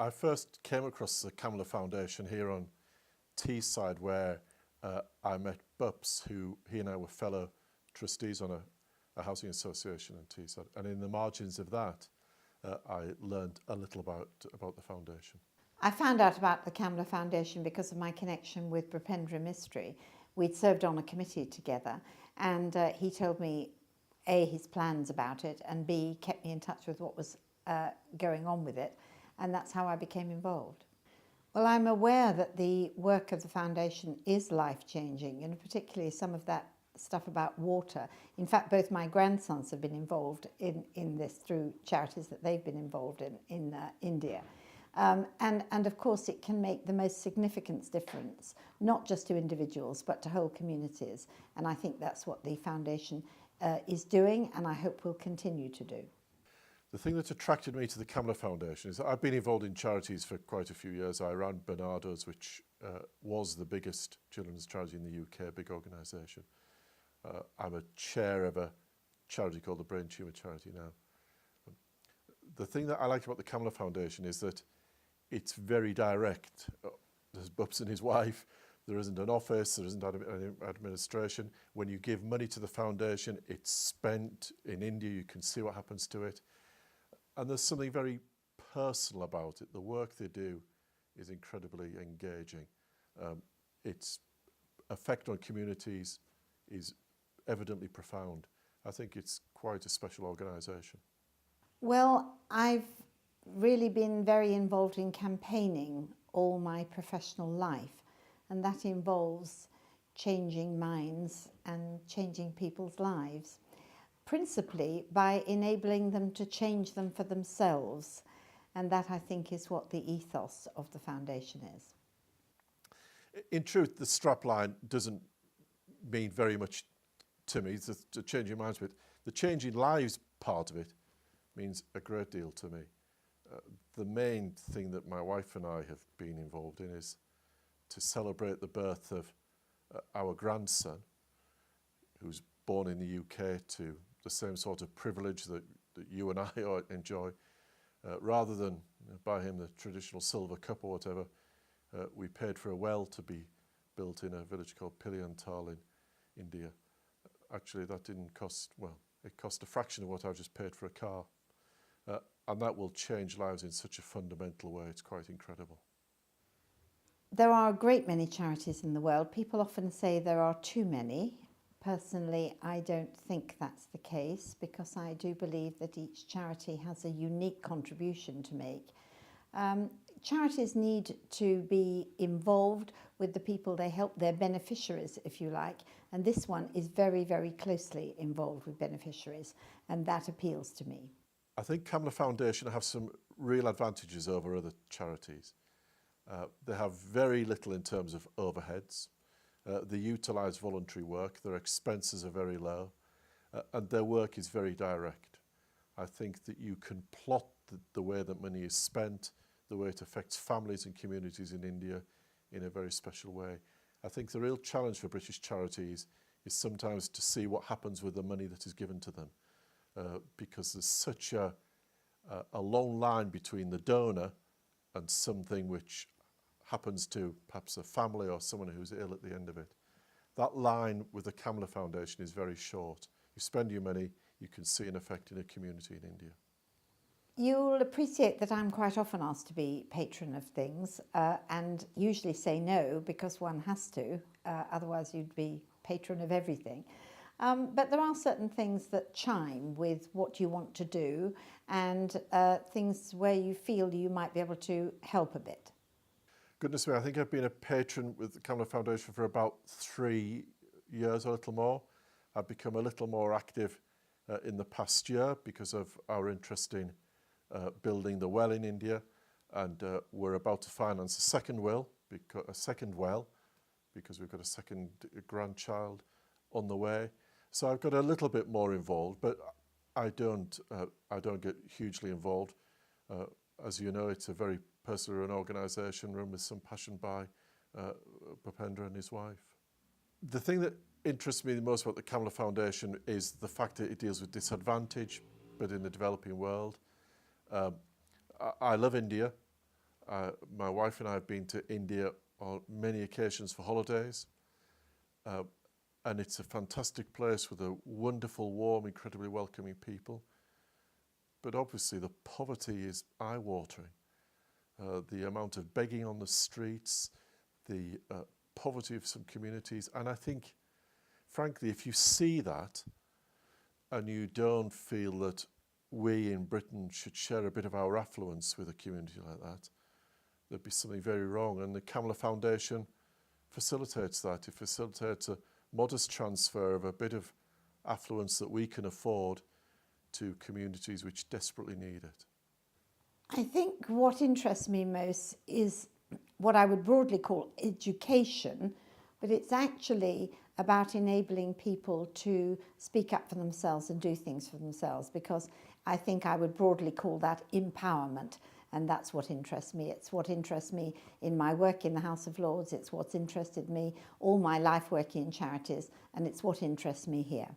I first came across the Kamla Foundation here on Teesside, where I met Bups, he and I were fellow trustees on a housing association in Teesside. And in the margins of that, I learned a little about the foundation. I found out about the Kamla Foundation because of my connection with Borbitey Mystery. We'd served on a committee together, and he told me, A, his plans about it, and B, kept me in touch with what was going on with it, and that's how I became involved. Well, I'm aware that the work of the foundation is life-changing, and particularly some of that stuff about water. In fact, both my grandsons have been involved in this through charities that they've been involved in India. And of course it can make the most significant difference, not just to individuals, but to whole communities. And I think that's what the foundation is doing, and I hope will continue to do. The thing that attracted me to the Kamla Foundation is that I've been involved in charities for quite a few years. I ran Bernardo's, which was the biggest children's charity in the UK, a big organisation. I'm a chair of a charity called the Brain Tumour Charity now. The thing that I like about the Kamla Foundation is that it's very direct. There's Bups and his wife. There isn't an office. There isn't administration. When you give money to the foundation, it's spent in India. You can see what happens to it. And there's something very personal about it. The work they do is incredibly engaging. Its effect on communities is evidently profound. I think it's quite a special organisation. Well, I've really been very involved in campaigning all my professional life, and that involves changing minds and changing people's lives, principally by enabling them to change them for themselves, and that I think is what the ethos of the foundation is. In truth, the strapline doesn't mean very much to me, the changing minds bit. The changing lives part of it means a great deal to me. The main thing that my wife and I have been involved in is to celebrate the birth of our grandson, who's born in the UK to the same sort of privilege that you and I enjoy. Rather than buy him the traditional silver cup or whatever, we paid for a well to be built in a village called Pitkeathley in India. Actually, that didn't cost, well, it cost a fraction of what I've just paid for a car. And that will change lives in such a fundamental way. It's quite incredible. There are a great many charities in the world. People often say there are too many. Personally, I don't think that's the case, because I do believe that each charity has a unique contribution to make. Charities need to be involved with the people they help, their beneficiaries, if you like, and this one is very, very closely involved with beneficiaries, and that appeals to me. I think Kamla Foundation have some real advantages over other charities. They have very little in terms of overheads. They utilise voluntary work. Their expenses are very low, and their work is very direct. I think that you can plot the way that money is spent, the way it affects families and communities in India in a very special way. I think the real challenge for British charities is sometimes to see what happens with the money that is given to them, because there's such a long line between the donor and something which happens to perhaps a family or someone who's ill at the end of it. That line with the Kamla Foundation is very short. You spend your money, you can see an effect in a community in India. You'll appreciate that I'm quite often asked to be patron of things, and usually say no, because one has to, otherwise you'd be patron of everything. But there are certain things that chime with what you want to do, and things where you feel you might be able to help a bit. Goodness me, I think I've been a patron with the Kamla Foundation for about 3 years, or a little more. I've become a little more active in the past year because of our interest in building the well in India, and we're about to finance a second well because we've got a second grandchild on the way. So I've got a little bit more involved, but I don't get hugely involved. As you know, it's a very personal organisation run with some passion by Borbitey and his wife. The thing that interests me the most about the Kamla Foundation is the fact that it deals with disadvantage, but in the developing world. I love India. My wife and I have been to India on many occasions for holidays, and it's a fantastic place with a wonderful, warm, incredibly welcoming people. But obviously the poverty is eye-watering. The amount of begging on the streets, the poverty of some communities. And I think, frankly, if you see that and you don't feel that we in Britain should share a bit of our affluence with a community like that, there'd be something very wrong. And the Kamla Foundation facilitates that. It facilitates a modest transfer of a bit of affluence that we can afford to communities which desperately need it. I think what interests me most is what I would broadly call education, but it's actually about enabling people to speak up for themselves and do things for themselves, because I think I would broadly call that empowerment. And that's what interests me. It's what interests me in my work in the House of Lords. It's what's interested me all my life working in charities, and it's what interests me here.